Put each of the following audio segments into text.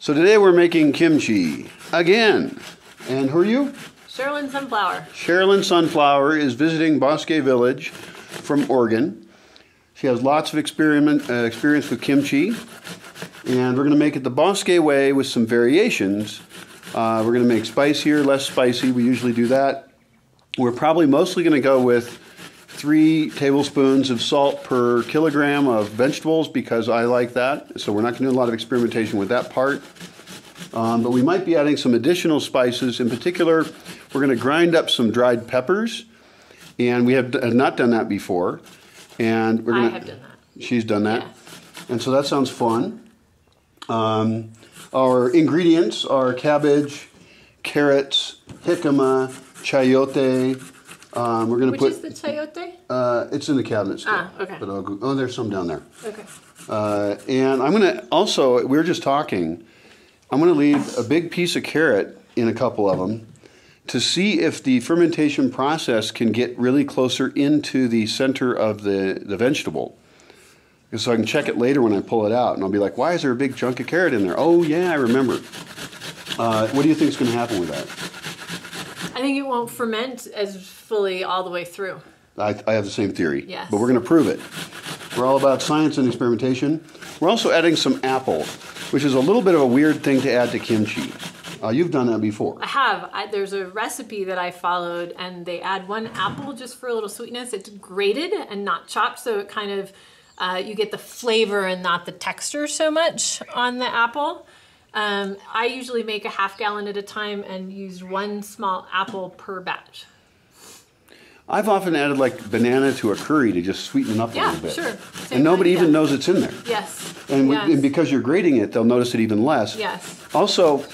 So today we're making kimchi again. And who are you? Sherilyn Sunflower. Sherilyn Sunflower is visiting Bosque Village from Oregon. She has lots of experience with kimchi. And we're going to make it the Bosque way with some variations. We're going to make spicier, less spicy. We usually do that. We're probably mostly going to go with 3 tablespoons of salt per kilogram of vegetables because I like that. So we're not going to do a lot of experimentation with that part. But we might be adding some additional spices. In particular, we're going to grind up some dried peppers. And we have not done that before. And we're going to. I have done that. She's done that. Yes. And so that sounds fun. Our ingredients are cabbage, carrots, jicama, chayote. We're going to Which is the chayote? It's in the cabinet still. Ah, okay. But oh, there's some down there. Okay. And I'm going to also, we were just talking, I'm going to leave a big piece of carrot in a couple of them to see if the fermentation process can get really closer into the center of the vegetable. So I can check it later when I pull it out, and I'll be like, why is there a big chunk of carrot in there? Oh, yeah, I remember. What do you think is going to happen with that? I think it won't ferment as fully all the way through. I have the same theory, yes. But we're going to prove it. We're all about science and experimentation. We're also adding some apple, which is a little bit of a weird thing to add to kimchi. You've done that before. I have. There's a recipe that I followed, and they add 1 apple just for a little sweetness. It's grated and not chopped, so it kind of, you get the flavor and not the texture so much on the apple. I usually make a ½ gallon at a time and use 1 small apple per batch. I've often added like banana to a curry to just sweeten it up a little bit. Yeah, sure. And nobody even knows it's in there. Yes. And because you're grating it, they'll notice it even less. Yes. Also,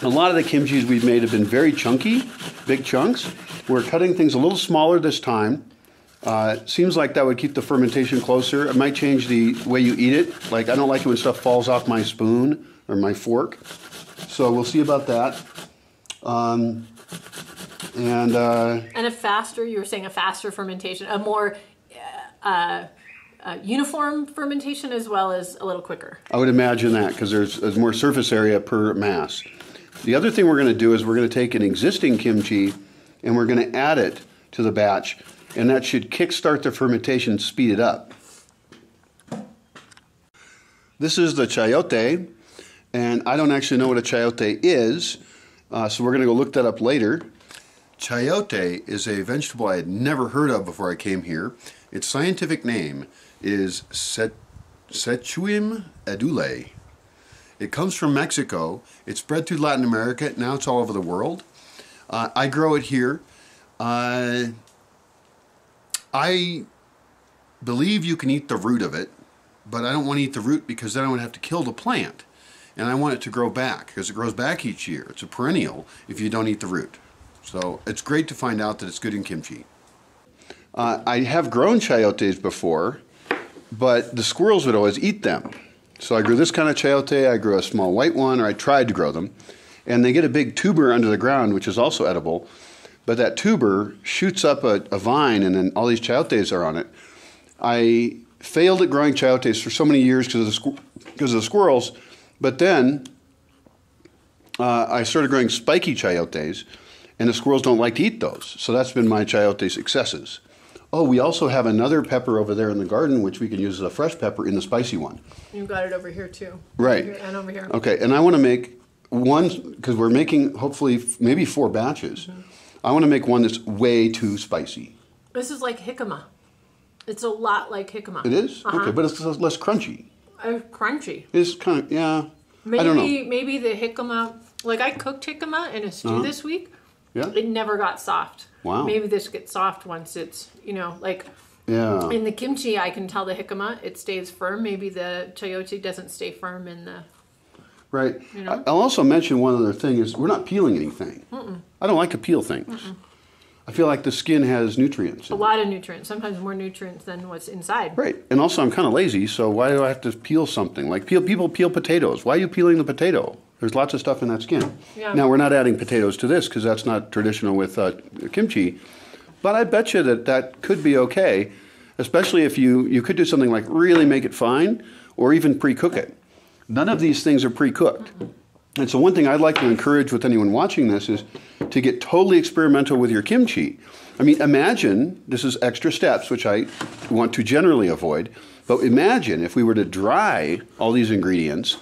a lot of the kimchis we've made have been very chunky, big chunks. We're cutting things a little smaller this time. Seems like that would keep the fermentation closer. It might change the way you eat it. Like, I don't like it when stuff falls off my spoon or my fork. So we'll see about that. And a faster, you were saying a faster fermentation, a more uniform fermentation as well as a little quicker. I would imagine that because there's more surface area per mass. The other thing we're going to do is we're going to take an existing kimchi and we're going to add it to the batch, and that should kickstart the fermentation, speed it up. This is the chayote, and I don't actually know what a chayote is, so we're going to go look that up later. Chayote is a vegetable I had never heard of before I came here. Its scientific name is Sechuim edule. It comes from Mexico. It's spread through Latin America. Now it's all over the world. I grow it here. I believe you can eat the root of it, but I don't want to eat the root because then I would have to kill the plant. And I want it to grow back because it grows back each year. It's a perennial if you don't eat the root. So it's great to find out that it's good in kimchi. I have grown chayotes before, but the squirrels would always eat them. So I grew this kind of chayote, I grew a small white one, or I tried to grow them. And they get a big tuber under the ground, which is also edible. But that tuber shoots up a vine, and then all these chayotes are on it. I failed at growing chayotes for so many years because of the squirrels. But then I started growing spiky chayotes. And the squirrels don't like to eat those. So that's been my chayote successes. Oh, we also have another pepper over there in the garden, which we can use as a fresh pepper in the spicy one. You've got it over here too. Right. Over here and over here. Okay, and I want to make one, because we're making hopefully maybe 4 batches. Mm-hmm. I want to make one that's way too spicy. This is like jicama. It's a lot like jicama. It is? Okay, but it's less crunchy. Crunchy. It's kind of, yeah, maybe, I don't know. Maybe the jicama, like I cooked jicama in a stew this week. Yeah. It never got soft. Wow. Maybe this gets soft once it's, like in the kimchi, I can tell the jicama, it stays firm. Maybe the chayote doesn't stay firm in the... Right. I'll also mention one other thing is we're not peeling anything. I don't like to peel things. I feel like the skin has nutrients. A lot of nutrients, sometimes more nutrients than what's inside. Right. And also I'm kind of lazy, so why do I have to peel something? Like people peel potatoes. Why are you peeling the potato? There's lots of stuff in that skin. Yeah. Now, we're not adding potatoes to this because that's not traditional with kimchi. But I bet you that could be okay, especially if you could do something like really make it fine or even pre-cook it. None of these things are pre-cooked. And so one thing I'd like to encourage with anyone watching this is to get totally experimental with your kimchi. I mean, imagine, this is extra steps, which I want to generally avoid, but imagine if we were to dry all these ingredients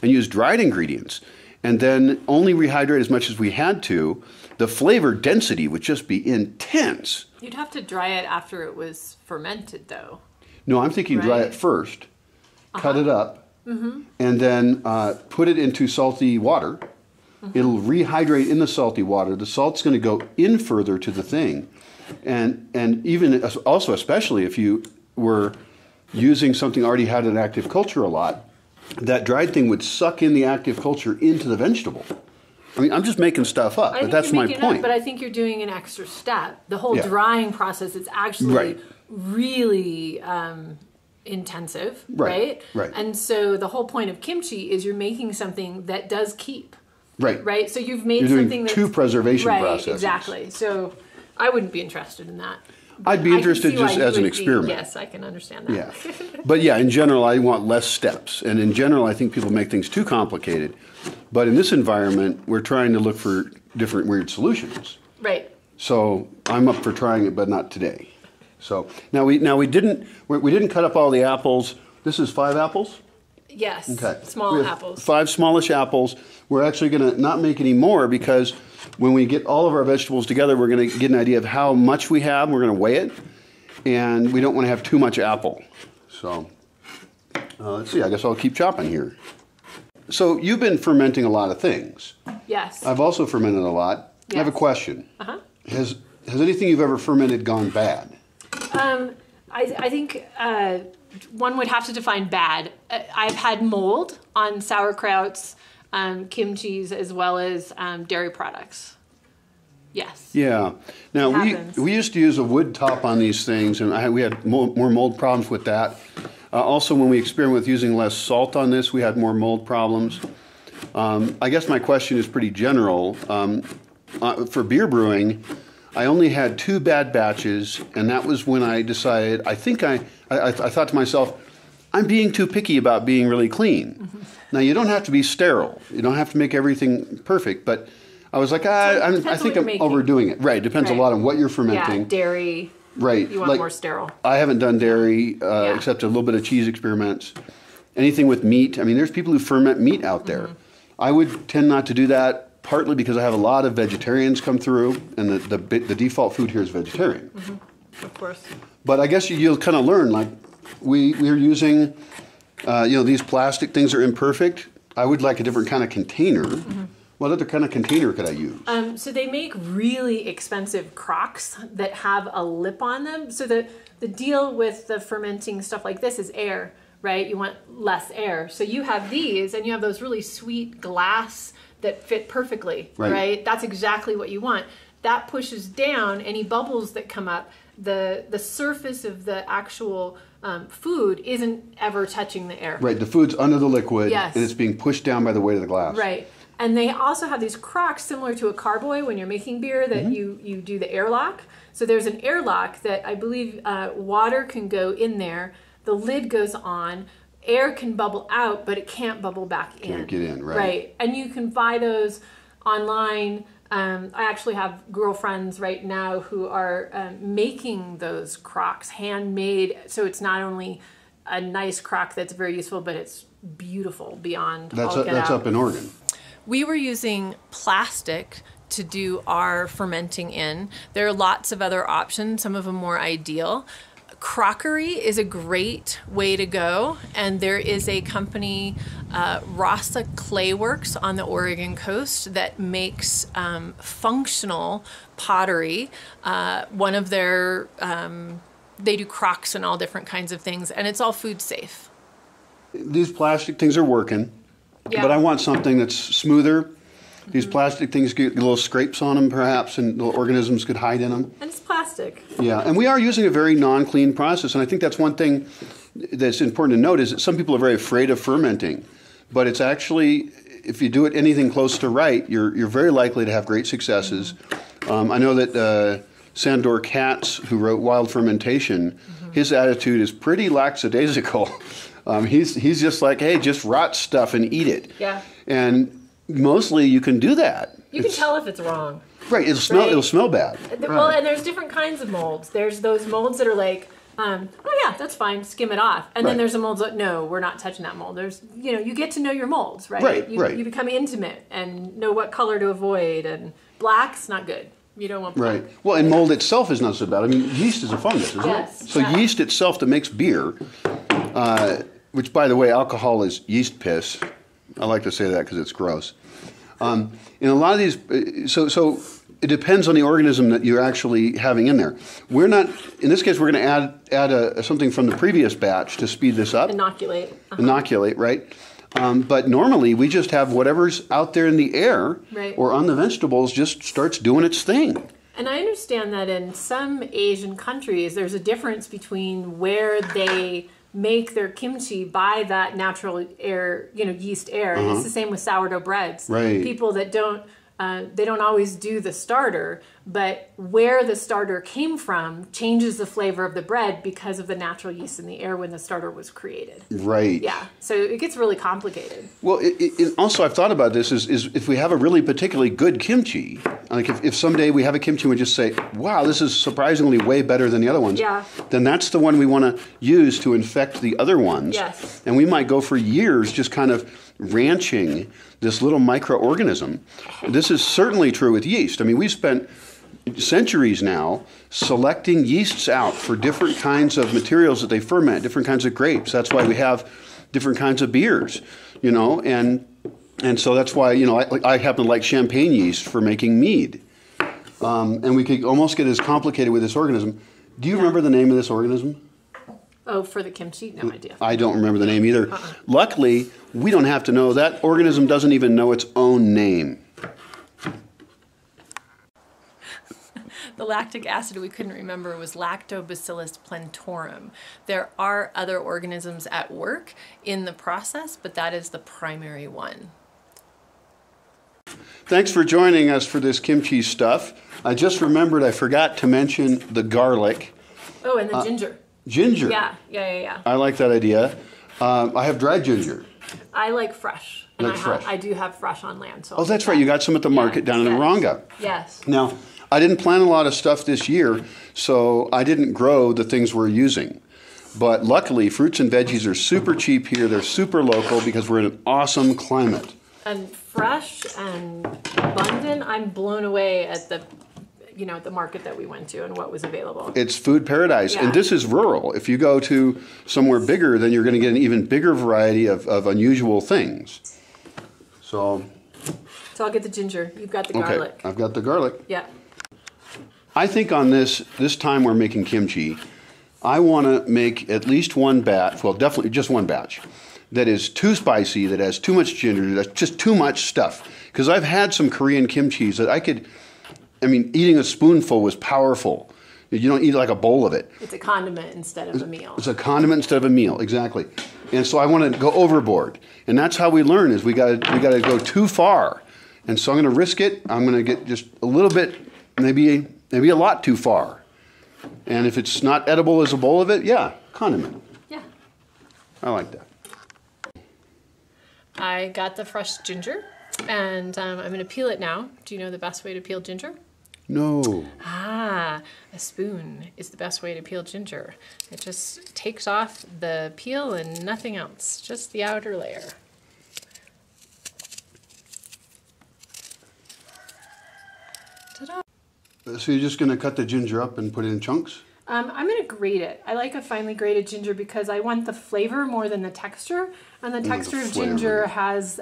and use dried ingredients and then only rehydrate as much as we had to, the flavor density would just be intense. You'd have to dry it after it was fermented, though. No, I'm thinking dry it first, cut it up, and then put it into salty water. It'll rehydrate in the salty water. The salt's going to go in further to the thing. And even also, especially if you were using something already had an active culture a lot, that dried thing would suck in the active culture into the vegetable. I mean, I'm just making stuff up, but that's my point. But I think you're doing an extra step. The whole drying process is actually really intensive, right? Right. And so the whole point of kimchi is you're making something that does keep. Right. Right. So you've made You're doing something that's two preservation processes. Right. Exactly. So I wouldn't be interested in that. I'd be interested just as an experiment. Yes, I can understand that. Yeah. But yeah, in general, I want less steps. And in general, I think people make things too complicated. But in this environment, we're trying to look for different weird solutions. Right. So I'm up for trying it, but not today. So now we didn't cut up all the apples. This is 5 apples? Yes. Okay. Small apples. 5 smallish apples. We're actually going to not make any more because when we get all of our vegetables together, we're going to get an idea of how much we have. We're going to weigh it, and we don't want to have too much apple. So let's see. I guess I'll keep chopping here. So you've been fermenting a lot of things. Yes. I've also fermented a lot. Yes. I have a question. Has anything you've ever fermented gone bad? I think one would have to define bad. I've had mold on sauerkrauts, kimchis, as well as dairy products. Yes. Yeah. Now we used to use a wood top on these things, and we had more mold problems with that. Also, when we experimented with using less salt on this, we had more mold problems. I guess my question is pretty general. For beer brewing, I only had 2 bad batches, and that was when I decided, I thought to myself, I'm being too picky about being really clean. Now, you don't have to be sterile. You don't have to make everything perfect, but I was like, I think I'm overdoing it. Right, depends a lot on what you're fermenting. Yeah, dairy. Right. You want more sterile. I haven't done dairy except a little bit of cheese experiments. Anything with meat. I mean, there's people who ferment meat out there. I would tend not to do that, partly because I have a lot of vegetarians come through, and the default food here is vegetarian. Of course. But I guess you'll kind of learn, like, we're using, these plastic things are imperfect. I would like a different kind of container. What other kind of container could I use? So they make really expensive crocks that have a lip on them. So the deal with the fermenting stuff like this is air, right? You want less air. So you have these, and you have those really sweet glass that fit perfectly, right? That's exactly what you want. That pushes down any bubbles that come up. The surface of the actual food isn't ever touching the air. Right, the food's under the liquid, and it's being pushed down by the weight of the glass. Right. And they also have these crocks similar to a carboy when you're making beer that you do the airlock. So there's an airlock that I believe water can go in there. The lid goes on. Air can bubble out, but it can't bubble back in. Can't get in, right. Right. And you can buy those online. I actually have girlfriends right now who are making those crocks handmade. So it's not only a nice crock that's very useful, but it's beautiful beyond all get out. That's up in Oregon. We were using plastic to do our fermenting in. There are lots of other options, some of them more ideal. Crockery is a great way to go, and there is a company, Rasa Clay Works on the Oregon coast, that makes functional pottery. One of their, they do crocks and all different kinds of things, and it's all food safe. These plastic things are working. Yeah. But I want something that's smoother. These plastic things get little scrapes on them, perhaps, and little organisms could hide in them. And it's plastic. Yeah, and we are using a very non-clean process, and I think that's one thing that's important to note is that some people are very afraid of fermenting, but it's actually, if you do it anything close to right, you're very likely to have great successes. I know that Sandor Katz, who wrote Wild Fermentation, his attitude is pretty lackadaisical. He's just like, hey, just rot stuff and eat it. Yeah. And mostly you can do that. You can tell if it's wrong. Right, it'll smell bad. Well, and there's different kinds of molds. There's those molds that are like, oh yeah, that's fine, skim it off. And then there's the molds that, no, we're not touching that mold. There's, you get to know your molds, right? You become intimate and know what color to avoid. And black's not good. You don't want black. Right. Well, and mold itself is not so bad. I mean, yeast is a fungus, isn't it? So yeast itself that makes beer, which, by the way, alcohol is yeast piss. I like to say that because it's gross. In a lot of these, so it depends on the organism that you're actually having in there. We're not, in this case, we're going to add something from the previous batch to speed this up. Inoculate. Inoculate, right? But normally we just have whatever's out there in the air or on the vegetables just starts doing its thing. And I understand that in some Asian countries, there's a difference between where they make their kimchi by that natural air, yeast air. And it's the same with sourdough breads. Right. People that they don't always do the starter, but where the starter came from changes the flavor of the bread because of the natural yeast in the air when the starter was created. Right. Yeah. So it gets really complicated. Well, also I've thought about this is if we have a really particularly good kimchi, like if someday we have a kimchi and we just say, wow, this is surprisingly way better than the other ones, then that's the one we want to use to infect the other ones. Yes. And we might go for years just kind of ranching this little microorganism. This is certainly true with yeast. I mean, we've spent centuries now selecting yeasts out for different kinds of materials that they ferment, different kinds of grapes. That's why we have different kinds of beers, and so that's why, I happen to like champagne yeast for making mead. And we could almost get as complicated with this organism. Do you remember the name of this organism? Oh, for the kimchi? No idea. I don't remember the name either. Luckily, we don't have to know. That organism doesn't even know its own name. The lactic acid we couldn't remember was Lactobacillus plantorum. There are other organisms at work in the process, but that is the primary one. Thanks for joining us for this kimchi stuff. I just remembered I forgot to mention the garlic. Oh, and the ginger. Ginger. Yeah. I like that idea. I have dried ginger. I like fresh. And I do have fresh on land. So that's right. You got some at the market down in Aranga. Yes. Now, I didn't plant a lot of stuff this year, so I didn't grow the things we're using. But luckily, fruits and veggies are super cheap here. They're super local because we're in an awesome climate. And fresh and abundant. I'm blown away at the market that we went to and what was available. It's food paradise. And this is rural. If you go to somewhere bigger, then you're going to get an even bigger variety of unusual things. So I'll get the ginger. You've got the garlic. Okay, I've got the garlic. Yeah. I think on this time we're making kimchi, I want to make at least one batch, well, definitely just one batch, that is too spicy, that has too much ginger, that's just too much stuff. Because I've had some Korean kimchis that eating a spoonful was powerful. You don't eat like a bowl of it. It's a condiment instead of a meal. It's a condiment instead of a meal, exactly. And so I want to go overboard. And that's how we learn, is we got to go too far. And so I'm going to risk it. I'm going to get just a little bit, maybe a lot too far. And if it's not edible as a bowl of it, condiment. Yeah. I like that. I got the fresh ginger, and I'm going to peel it now. Do you know the best way to peel ginger? No. A spoon is the best way to peel ginger. It just takes off the peel and nothing else, just the outer layer. Ta-da. So you're just going to cut the ginger up and put it in chunks? I'm going to grate it. I like a finely grated ginger because I want the flavor more than the texture. And the texture of ginger has,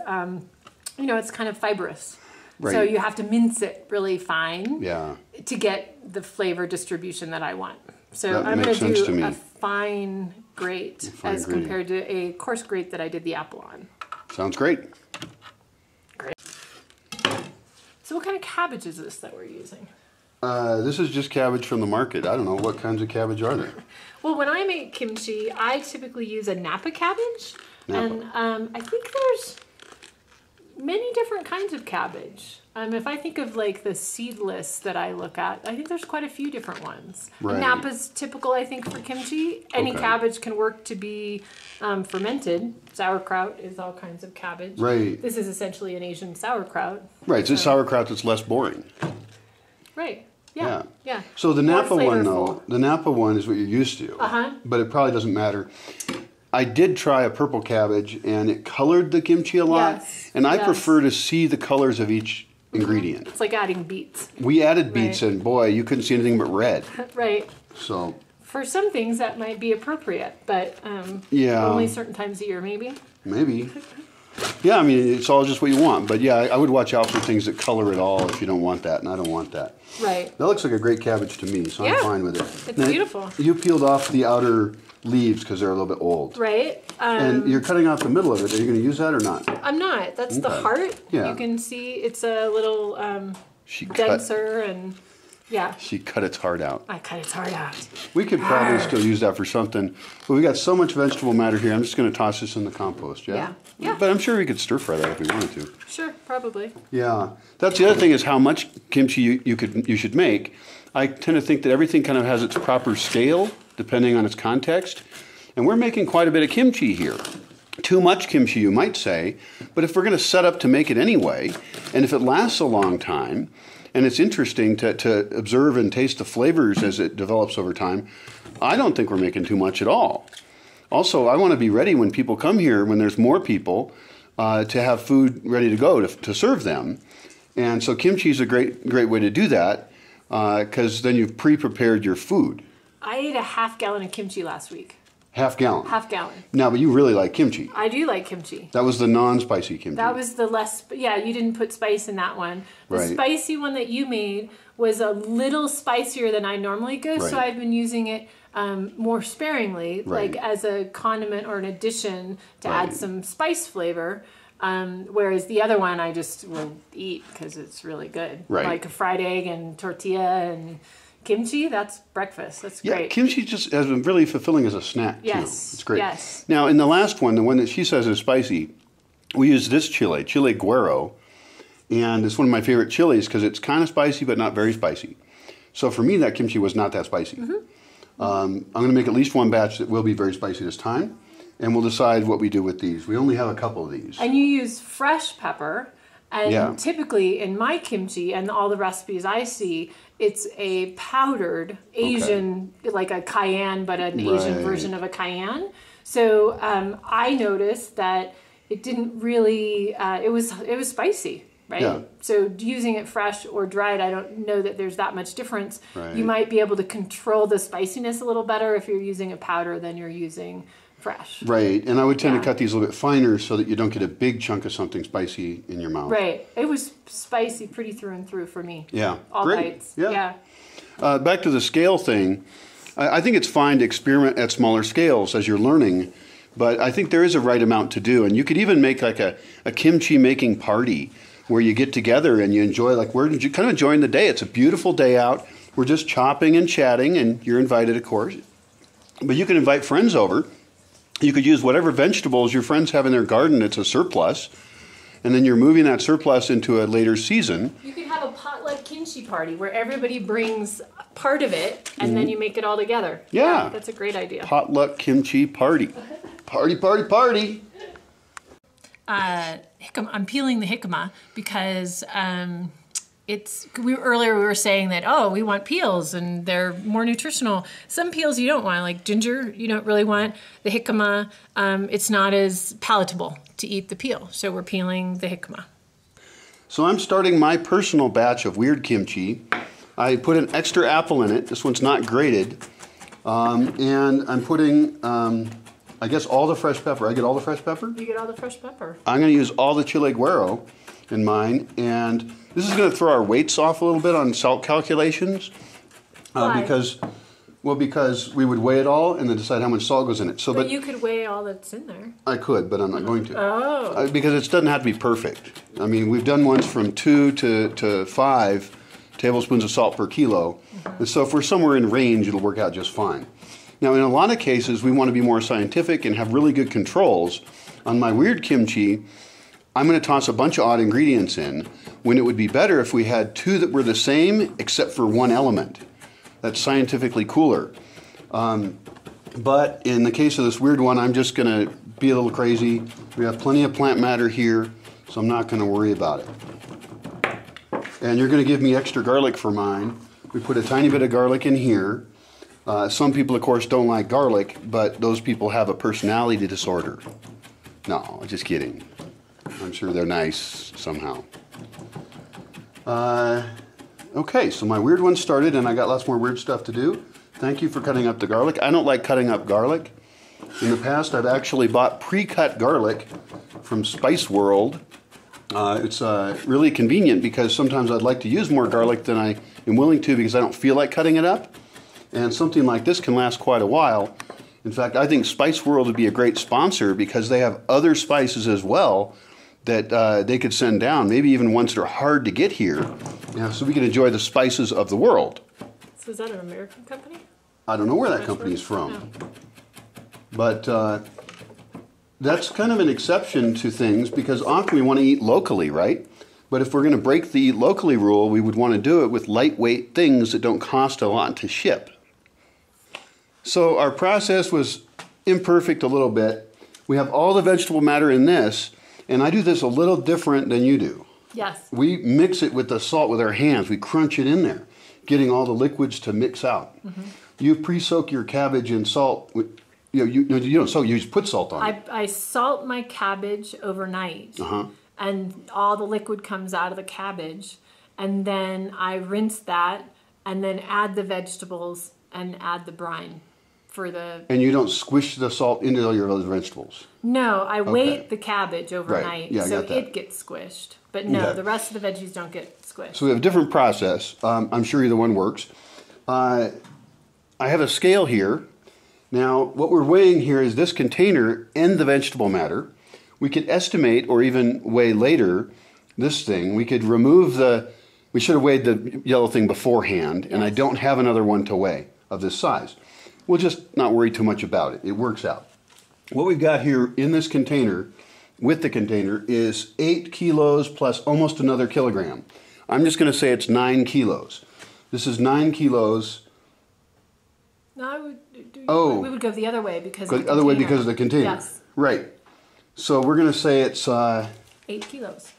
it's kind of fibrous. Right. So you have to mince it really fine to get the flavor distribution that I want. So I'm going to do a fine grate as compared to a coarse grate that I did the apple on. Sounds great. Great. So what kind of cabbage is this that we're using? This is just cabbage from the market. I don't know. What kinds of cabbage are there? Well, when I make kimchi, I typically use a Napa cabbage. Napa. And I think there's many different different kinds of cabbage. If I think of like the seedless that I look at, I think there's quite a few different ones. Right. Napa's typical, I think, for kimchi. Any cabbage can work to be fermented. Sauerkraut is all kinds of cabbage. Right. This is essentially an Asian sauerkraut. Right, it's a sauerkraut that's less boring. Right. Yeah. Yeah. So the More Napa one, though, flavorful. the Napa one is what you're used to. But it probably doesn't matter. I did try a purple cabbage, and it colored the kimchi a lot. Yes, and I yes. prefer to see the colors of each ingredient. It's like adding beets. We added beets, Right. and boy, you couldn't see anything but red. Right. So For some things that might be appropriate, but Yeah. only certain times a year maybe. maybe. Yeah, I mean, it's all just what you want. But yeah, I would watch out for things that color it all if you don't want that, and I don't want that. Right. That looks like a great cabbage to me, so I'm Yeah, fine with it. it's Now, beautiful. You peeled off the outer leaves because they're a little bit old. Right. And you're cutting off the middle of it. Are you going to use that or not? I'm not. That's the heart. Yeah. You can see it's a little She cut, denser and yeah. she cut its heart out. I cut its heart out. We could probably still use that for something. But we got so much vegetable matter here. I'm just going to toss this in the compost, yeah? Yeah. Yeah. But I'm sure we could stir fry that if we wanted to. Sure, probably. Yeah. That's the other thing is how much kimchi you should make. I tend to think that everything kind of has its proper scale depending on its context. And we're making quite a bit of kimchi here. Too much kimchi, you might say, but if we're going to set up to make it anyway, and if it lasts a long time, and it's interesting to observe and taste the flavors as it develops over time, I don't think we're making too much at all. Also, I want to be ready when people come here, when there's more people, to have food ready to go to serve them. And so kimchi is a great way to do that, because then you've pre-prepared your food. I ate a half gallon of kimchi last week. Half gallon. Half gallon. Now, but you really like kimchi. I do like kimchi. That was the non-spicy kimchi. That was the less, yeah, you didn't put spice in that one. The Right. spicy one that you made was a little spicier than I normally go, so Right. I've been using it more sparingly, Right. like as a condiment or an addition to Right. add some spice flavor. Whereas the other one I just will eat because it's really good. Right. Like a fried egg and tortilla and kimchi, that's breakfast. That's Yeah, great. kimchi just has been really fulfilling as a snack, too. Yes, It's great. yes. Now, in the last one, the one that she says is spicy, we use this chili guero, and it's one of my favorite chilies because it's kind of spicy but not very spicy. So for me, that kimchi was not that spicy. I'm going to make at least one batch that will be very spicy this time, and we'll decide what we do with these. We only have a couple of these. And you use fresh pepper. And Yeah. typically in my kimchi and all the recipes I see, it's a powdered Asian, like a cayenne, but an Asian Right. version of a cayenne. So I noticed that it didn't really, it was spicy, right? Yeah. So using it fresh or dried, I don't know that there's that much difference. Right. You might be able to control the spiciness a little better if you're using a powder than you're using fresh. Right, and I would tend Yeah. to cut these a little bit finer so that you don't get a big chunk of something spicy in your mouth. Right. It was spicy pretty through and through for me. Yeah, All great. bites. Yeah. Back to the scale thing, I think it's fine to experiment at smaller scales as you're learning, but I think there is a right amount to do. And you could even make like a kimchi making party where you get together and you enjoy, like we're kind of enjoying the day. It's a beautiful day out. We're just chopping and chatting, and you're invited, of course. But you can invite friends over. You could use whatever vegetables your friends have in their garden. It's a surplus. And then you're moving that surplus into a later season. You could have a potluck kimchi party where everybody brings part of it and then you make it all together. Yeah. That's a great idea. Potluck kimchi party. Party, party, party. I'm peeling the jicama because earlier we were saying that, we want peels and they're more nutritional. Some peels you don't want, like ginger, you don't really want. The jicama, it's not as palatable to eat the peel. So we're peeling the jicama. So I'm starting my personal batch of weird kimchi. I put an extra apple in it. This one's not grated. And I'm putting, I guess, all the fresh pepper. I get all the fresh pepper? You get all the fresh pepper. I'm going to use all the chile guero in mine. And this is going to throw our weights off a little bit on salt calculations. Why? Because we would weigh it all and then decide how much salt goes in it. So, But you could weigh all that's in there. I could, but I'm not going to. Oh. Because it doesn't have to be perfect. I mean, we've done ones from 2 to 5 tablespoons of salt per kilo. And so if we're somewhere in range, it'll work out just fine. Now, in a lot of cases, we want to be more scientific and have really good controls. On my weird kimchi, I'm going to toss a bunch of odd ingredients in when it would be better if we had two that were the same except for one element. That's scientifically cooler. But in the case of this weird one, I'm just going to be a little crazy. We have plenty of plant matter here, so I'm not going to worry about it. And you're going to give me extra garlic for mine. We put a tiny bit of garlic in here. Some people, of course, don't like garlic, but those people have a personality disorder. No, just kidding. I'm sure they're nice somehow. Okay, so my weird one started, and I got lots more weird stuff to do. Thank you for cutting up the garlic. I don't like cutting up garlic. In the past, I've actually bought pre-cut garlic from Spice World. It's really convenient because sometimes I'd like to use more garlic than I am willing to because I don't feel like cutting it up. And something like this can last quite a while. In fact, I think Spice World would be a great sponsor because they have other spices as well that they could send down, maybe even ones that are hard to get here, so we can enjoy the spices of the world. So is that an American company? I don't know where that company is from. No. But that's kind of an exception to things because often we want to eat locally, right? But if we're going to break the eat locally rule, we would want to do it with lightweight things that don't cost a lot to ship. So our process was imperfect a little bit. We have all the vegetable matter in this, and I do this a little different than you do. Yes. We mix it with the salt with our hands. We crunch it in there, getting all the liquids to mix out. Mm-hmm. You pre-soak your cabbage in salt. You don't soak, you just put salt on it. I salt my cabbage overnight, and all the liquid comes out of the cabbage, and then I rinse that, and then add the vegetables and add the brine for the... And you don't squish the salt into all your other vegetables? No, I wait the cabbage overnight, right. Yeah, so it gets squished. But no, the rest of the veggies don't get squished. So we have a different process. I'm sure either one works. I have a scale here. Now, what we're weighing here is this container and the vegetable matter. We could estimate or even weigh later this thing. We could remove we should have weighed the yellow thing beforehand, and I don't have another one to weigh of this size. We'll just not worry too much about it. It works out. What we've got here in this container, with the container, is 8 kilos plus almost another kilogram. I'm just going to say it's 9 kilos. This is 9 kilos. No, we would go the other way because of the other way because of the container. Yes. Right. So we're going to say it's 8 kilos.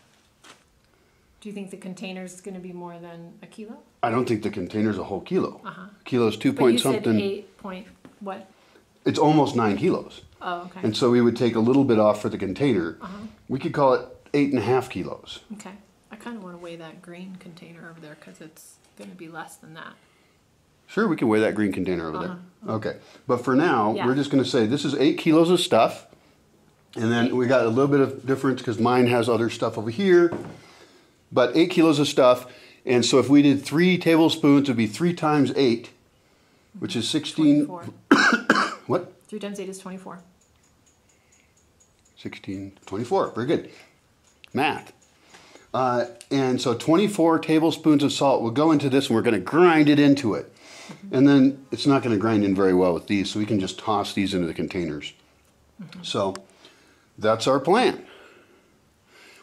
Do you think the container is going to be more than a kilo? I don't think the container's a whole kilo. Kilo's 2 but point you something. Said 8 point what? It's almost 9 kilos. Oh, okay. And so we would take a little bit off for the container. We could call it 8.5 kilos. Okay. I kind of want to weigh that green container over there because it's going to be less than that. Sure, we can weigh that green container over there. Okay. But for now, we're just going to say this is 8 kilos of stuff. And then we got a little bit of difference because mine has other stuff over here. But 8 kilos of stuff. And so if we did 3 tablespoons, it would be 3 times 8, which is 16. 24. What? 3 times 8 is 24. 16, 24. Very good. Math. And so 24 tablespoons of salt will go into this, and we're going to grind it into it. And then it's not going to grind in very well with these, so we can just toss these into the containers. So that's our plan.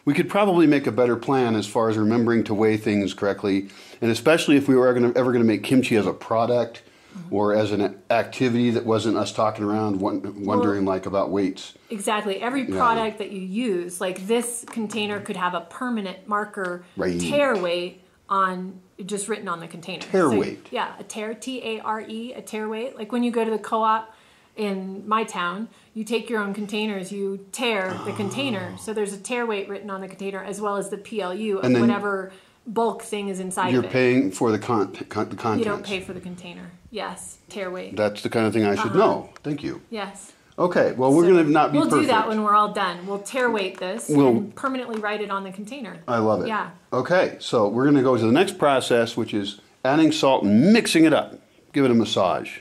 We could probably make a better plan as far as remembering to weigh things correctly, and especially if we were ever going to make kimchi as a product or as an activity that wasn't us talking around wondering about weights. Exactly. Every product that you use, like this container could have a permanent marker tare weight on just written on the container. Tare weight. Yeah, a tare, T-A-R-E, a tare weight. Like when you go to the co-op in my town, you take your own containers, you tear the container. So there's a tare weight written on the container as well as the PLU of whatever bulk thing is inside of it. You're paying for the contents. You don't pay for the container. Yes, tare weight. That's the kind of thing I should know. Thank you. Yes. Okay, well, we're going to not be perfect. We'll do that when we're all done. We'll tare weight this and permanently write it on the container. I love it. Yeah. Okay, so we're going to go to the next process, which is adding salt and mixing it up. Give it a massage.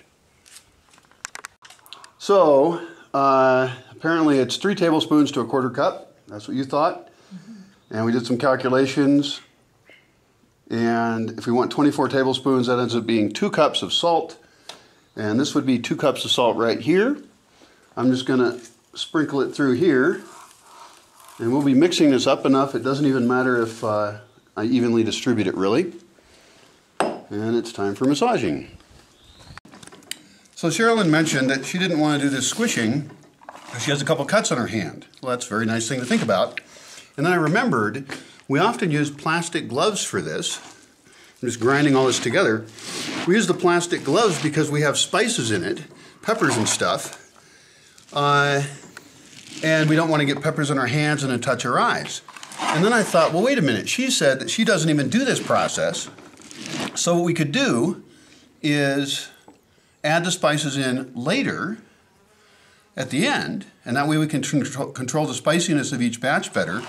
So, apparently it's 3 tablespoons to a 1/4 cup. That's what you thought. And we did some calculations. And if we want 24 tablespoons, that ends up being 2 cups of salt. And this would be 2 cups of salt right here. I'm just going to sprinkle it through here. And we'll be mixing this up enough, it doesn't even matter if I evenly distribute it really. And it's time for massaging. So Sherilyn mentioned that she didn't want to do this squishing because she has a couple cuts on her hand. Well, that's a very nice thing to think about. And then I remembered we often use plastic gloves for this. I'm just grinding all this together. We use the plastic gloves because we have spices in it, peppers and stuff. And we don't want to get peppers on our hands and then touch our eyes. And then I thought, well, wait a minute. She said that she doesn't even do this process. So what we could do is add the spices in later at the end, and that way we can control the spiciness of each batch better.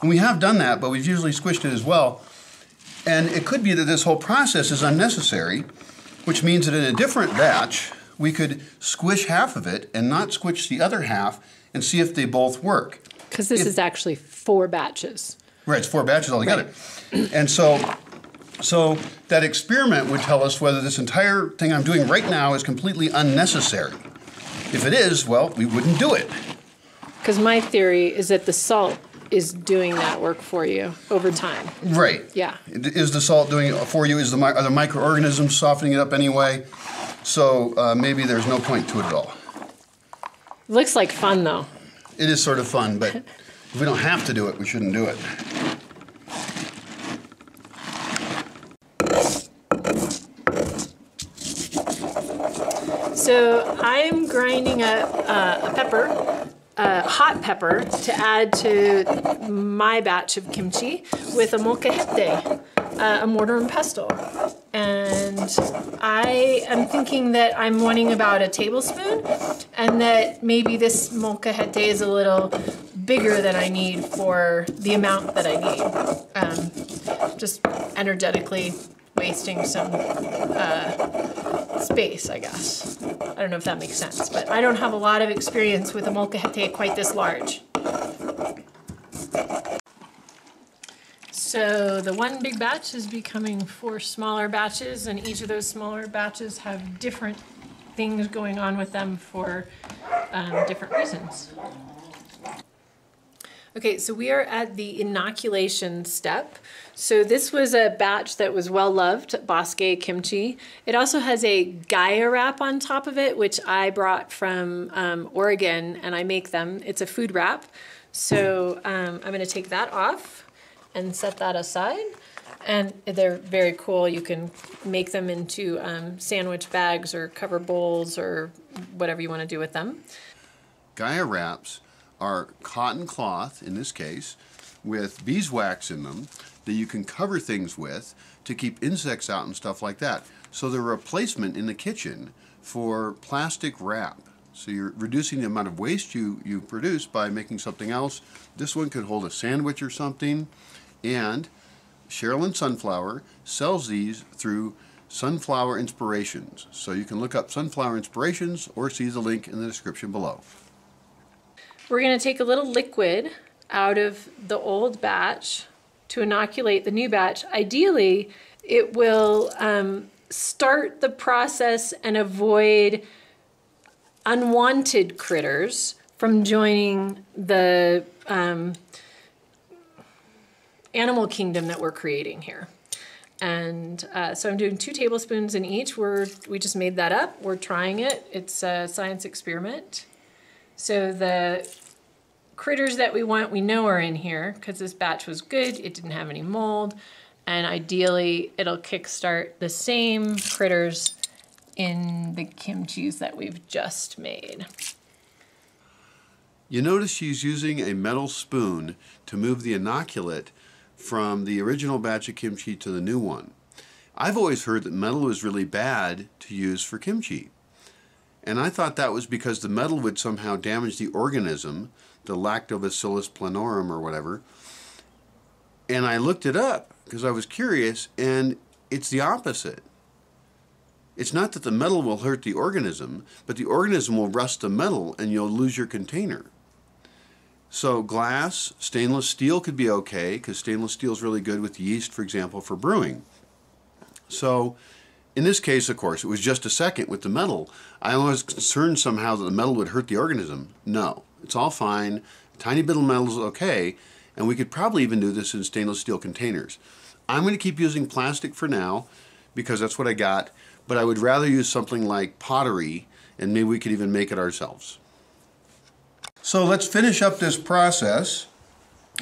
And we have done that, but we've usually squished it as well. And it could be that this whole process is unnecessary, which means that in a different batch, we could squish half of it and not squish the other half and see if they both work. Because this is actually 4 batches. Right, it's 4 batches altogether. Right. And so that experiment would tell us whether this entire thing I'm doing right now is completely unnecessary. If it is, well, we wouldn't do it. Because my theory is that the salt is doing that work for you over time. Right. Yeah. Is the salt doing it for you? Are the microorganisms softening it up anyway? So maybe there's no point to it at all. Looks like fun, though. It is sort of fun, but if we don't have to do it, we shouldn't do it. So I'm grinding up a pepper, a hot pepper, to add to my batch of kimchi with a molcajete, a mortar and pestle. And I am thinking that I'm wanting about a tablespoon, and that maybe this molcajete is a little bigger than I need for the amount that I need. Just energetically wasting some space, I guess. I don't know if that makes sense, but I don't have a lot of experience with a molcajete quite this large. So the one big batch is becoming 4 smaller batches, and each of those smaller batches have different things going on with them for different reasons. Okay, so we are at the inoculation step. So this was a batch that was well loved, Bosque kimchi. It also has a Gaia wrap on top of it, which I brought from Oregon, and I make them. It's a food wrap. So I'm gonna take that off and set that aside. And they're very cool. You can make them into sandwich bags or cover bowls or whatever you wanna do with them. Gaia wraps are cotton cloth, in this case, with beeswax in them that you can cover things with to keep insects out and stuff like that. So they're a replacement in the kitchen for plastic wrap. So you're reducing the amount of waste you produce by making something else. This one could hold a sandwich or something. And Sherilyn Sunflower sells these through Sunflower Inspirations. So you can look up Sunflower Inspirations or see the link in the description below. We're going to take a little liquid out of the old batch to inoculate the new batch. Ideally, it will start the process and avoid unwanted critters from joining the animal kingdom that we're creating here. And so I'm doing 2 tablespoons in each. We just made that up. We're trying it. It's a science experiment. So the critters that we want, we know are in here because this batch was good. It didn't have any mold. And ideally, it'll kickstart the same critters in the kimchis that we've just made. You notice she's using a metal spoon to move the inoculate from the original batch of kimchi to the new one. I've always heard that metal is really bad to use for kimchi. And I thought that was because the metal would somehow damage the organism, the Lactobacillus planorum or whatever. And I looked it up because I was curious, and it's the opposite. It's not that the metal will hurt the organism, but the organism will rust the metal and you'll lose your container. So glass, stainless steel could be okay because stainless steel is really good with yeast, for example, for brewing. So in this case, of course, it was just a second with the metal. I was concerned somehow that the metal would hurt the organism. No, it's all fine. Tiny bit of metal is okay, and we could probably even do this in stainless steel containers. I'm going to keep using plastic for now because that's what I got, but I would rather use something like pottery, and maybe we could even make it ourselves. So let's finish up this process.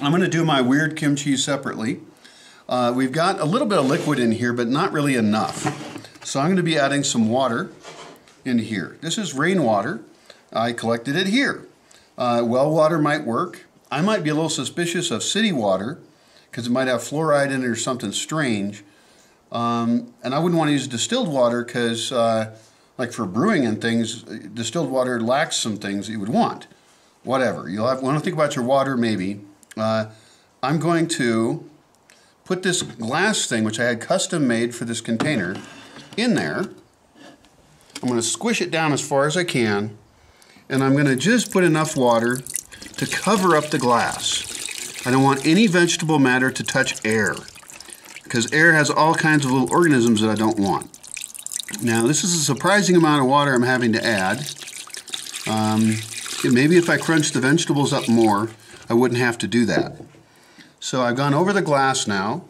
I'm going to do my weird kimchi separately. We've got a little bit of liquid in here, but not really enough. So I'm going to be adding some water in here. This is rainwater. I collected it here. Well water might work. I might be a little suspicious of city water because it might have fluoride in it or something strange. And I wouldn't want to use distilled water because, like for brewing and things, distilled water lacks some things that you would want. Whatever. You'll want to think about your water maybe. I'm going to put this glass thing, which I had custom made for this container, in there. I'm going to squish it down as far as I can, and I'm going to just put enough water to cover up the glass. I don't want any vegetable matter to touch air, because air has all kinds of little organisms that I don't want. Now, this is a surprising amount of water I'm having to add. Maybe if I crunch the vegetables up more, I wouldn't have to do that. So I've gone over the glass now,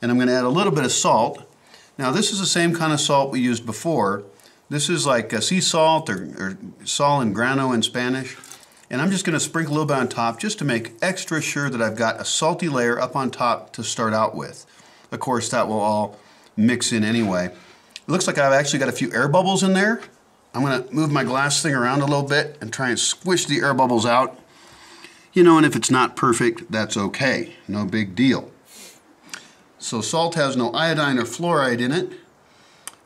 and I'm going to add a little bit of salt. Now, this is the same kind of salt we used before. This is like sea salt or sal en grano in Spanish. And I'm just going to sprinkle a little bit on top just to make extra sure that I've got a salty layer up on top to start out with. Of course, that will all mix in anyway. It looks like I've actually got a few air bubbles in there. I'm going to move my glass thing around a little bit and try and squish the air bubbles out. You know, and if it's not perfect, that's okay. No big deal. So salt has no iodine or fluoride in it.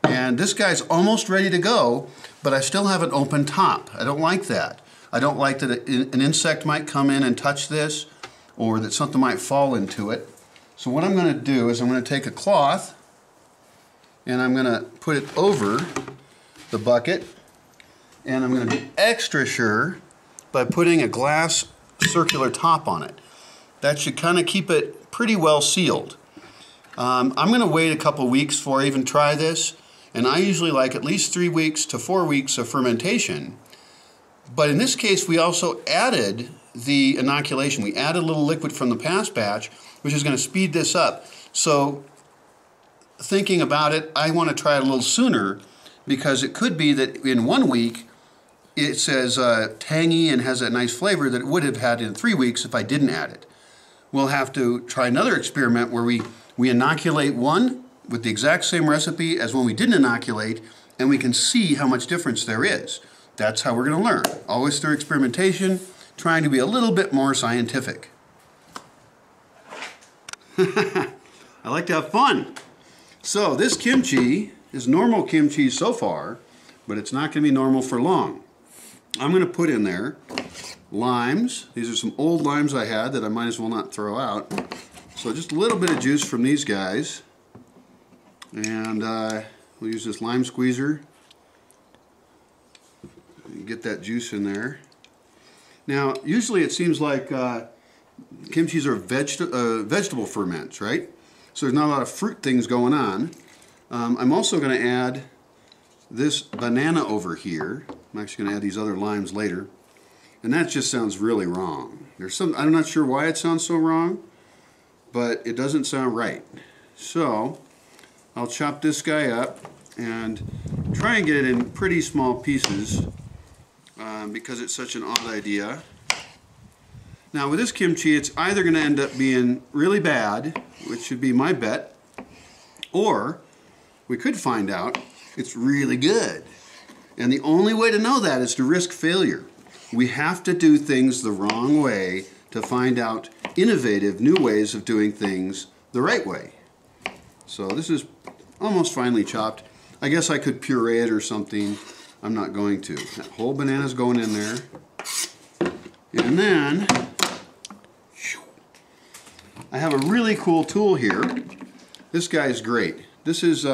And this guy's almost ready to go, but I still have an open top. I don't like that. I don't like that an insect might come in and touch this, or that something might fall into it. So what I'm going to do is I'm going to take a cloth and I'm going to put it over the bucket, and I'm going to be extra sure by putting a glass circular top on it. That should kind of keep it pretty well sealed. I'm going to wait a couple weeks before I even try this, and I usually like at least 3 weeks to 4 weeks of fermentation. But in this case, we also added the inoculation. We added a little liquid from the past batch, which is going to speed this up. So thinking about it, I want to try it a little sooner, because it could be that in 1 week it says tangy and has that nice flavor that it would have had in 3 weeks if I didn't add it. We'll have to try another experiment where we inoculate one with the exact same recipe as when we didn't inoculate, and we can see how much difference there is. That's how we're going to learn. Always through experimentation, trying to be a little bit more scientific. I like to have fun. So this kimchi is normal kimchi so far, but it's not going to be normal for long. I'm going to put in there limes. These are some old limes I had that I might as well not throw out. So just a little bit of juice from these guys. And we'll use this lime squeezer. Get that juice in there. Now, usually it seems like kimchis are vegetable ferments, right? So there's not a lot of fruit things going on. I'm also going to add this banana over here. I'm actually going to add these other limes later. And that just sounds really wrong. I'm not sure why it sounds so wrong, but it doesn't sound right. So I'll chop this guy up and try and get it in pretty small pieces because it's such an odd idea. Now with this kimchi, it's either going to end up being really bad, which should be my bet, or we could find out it's really good. And the only way to know that is to risk failure. We have to do things the wrong way to find out innovative new ways of doing things the right way. So this is almost finely chopped. I guess I could puree it or something. I'm not going to. That whole banana's going in there. And then I have a really cool tool here. This guy's great. This is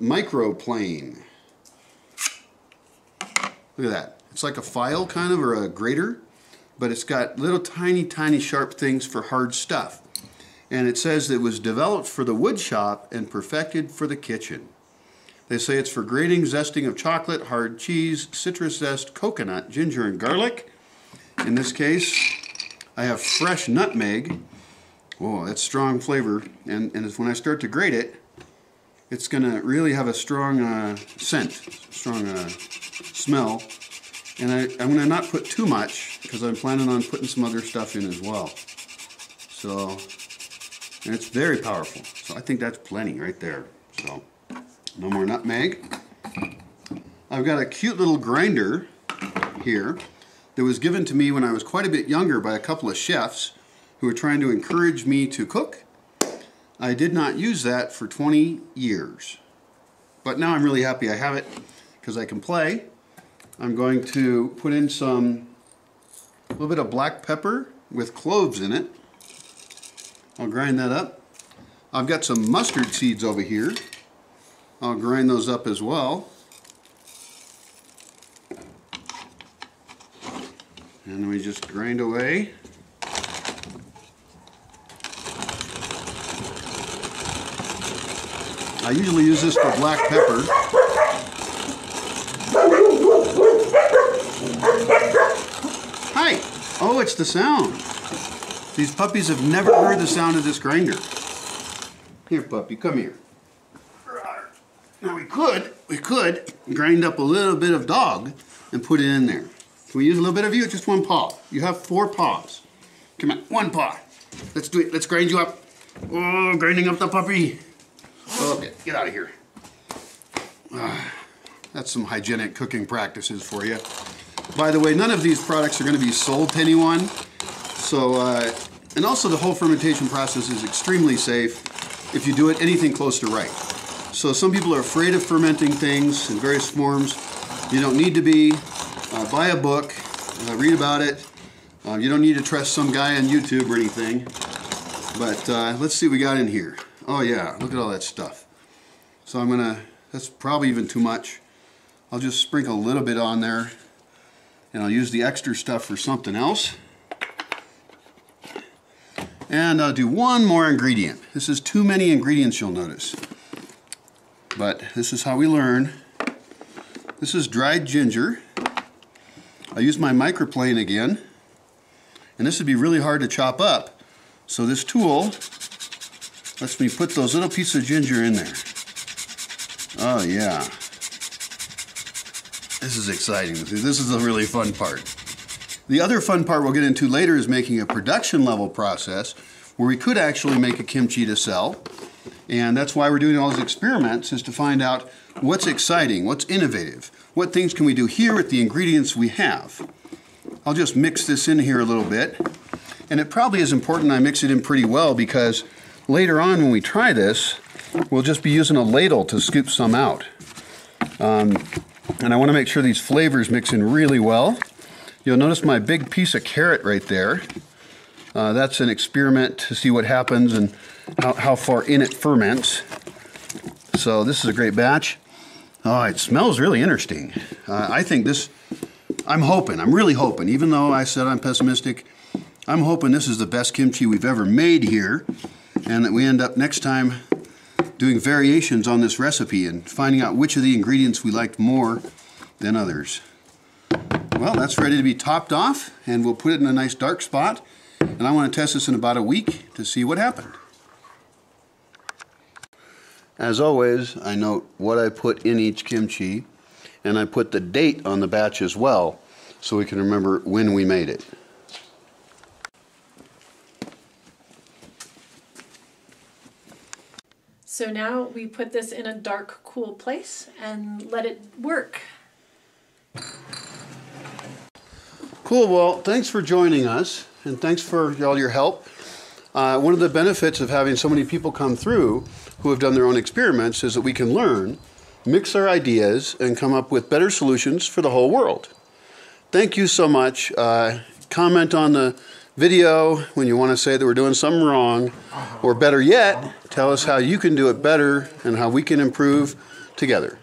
microplane. Look at that. It's like a file kind of, or a grater, but it's got little tiny sharp things for hard stuff. And it says it was developed for the wood shop and perfected for the kitchen. They say it's for grating, zesting of chocolate, hard cheese, citrus zest, coconut, ginger, and garlic. In this case, I have fresh nutmeg. Whoa, that's strong flavor. And when I start to grate it, it's going to really have a strong scent, strong smell. And I'm going to not put too much because I'm planning on putting some other stuff in as well. So, and it's very powerful. So I think that's plenty right there. So, no more nutmeg. I've got a cute little grinder here that was given to me when I was quite a bit younger by a couple of chefs who were trying to encourage me to cook. I did not use that for 20 years. But now I'm really happy I have it because I can play. I'm going to put in a little bit of black pepper with cloves in it. I'll grind that up. I've got some mustard seeds over here. I'll grind those up as well. And then we just grind away. I usually use this for black pepper. Hi! Oh, it's the sound. These puppies have never heard the sound of this grinder. Here, puppy, come here. Now we could grind up a little bit of dog and put it in there. Can we use a little bit of you? Just one paw. You have 4 paws. Come on, 1 paw. Let's do it. Let's grind you up. Oh, grinding up the puppy. Okay, get out of here. That's some hygienic cooking practices for you. By the way, none of these products are going to be sold to anyone. So, and also the whole fermentation process is extremely safe if you do it anything close to right. So some people are afraid of fermenting things in various forms. You don't need to be. Buy a book, read about it. You don't need to trust some guy on YouTube or anything. But let's see what we got in here. Oh yeah, look at all that stuff. So I'm gonna, that's probably even too much. I'll just sprinkle a little bit on there and I'll use the extra stuff for something else. And I'll do one more ingredient. This is too many ingredients, you'll notice. But this is how we learn. This is dried ginger. I use my microplane again. And this would be really hard to chop up. So this tool lets me put those little pieces of ginger in there. Oh yeah. This is exciting. This is a really fun part. The other fun part we'll get into later is making a production level process where we could actually make a kimchi to sell. And that's why we're doing all these experiments, is to find out what's exciting, what's innovative, what things can we do here with the ingredients we have. I'll just mix this in here a little bit. And it probably is important I mix it in pretty well because later on when we try this, we'll just be using a ladle to scoop some out. And I want to make sure these flavors mix in really well. You'll notice my big piece of carrot right there. That's an experiment to see what happens and how far in it ferments. So this is a great batch. Oh, it smells really interesting. I think this, I'm really hoping, even though I said I'm pessimistic, I'm hoping this is the best kimchi we've ever made here, and that we end up next time doing variations on this recipe and finding out which of the ingredients we liked more than others. Well, that's ready to be topped off, and we'll put it in a nice dark spot, and I want to test this in about a week to see what happened. As always, I note what I put in each kimchi, and I put the date on the batch as well, so we can remember when we made it. So now we put this in a dark, cool place and let it work. Cool, well, thanks for joining us, and thanks for all your help. One of the benefits of having so many people come through who have done their own experiments is that we can learn, mix our ideas, and come up with better solutions for the whole world. Thank you so much. Comment on the video when you want to say that we're doing something wrong, or better yet, tell us how you can do it better and how we can improve together.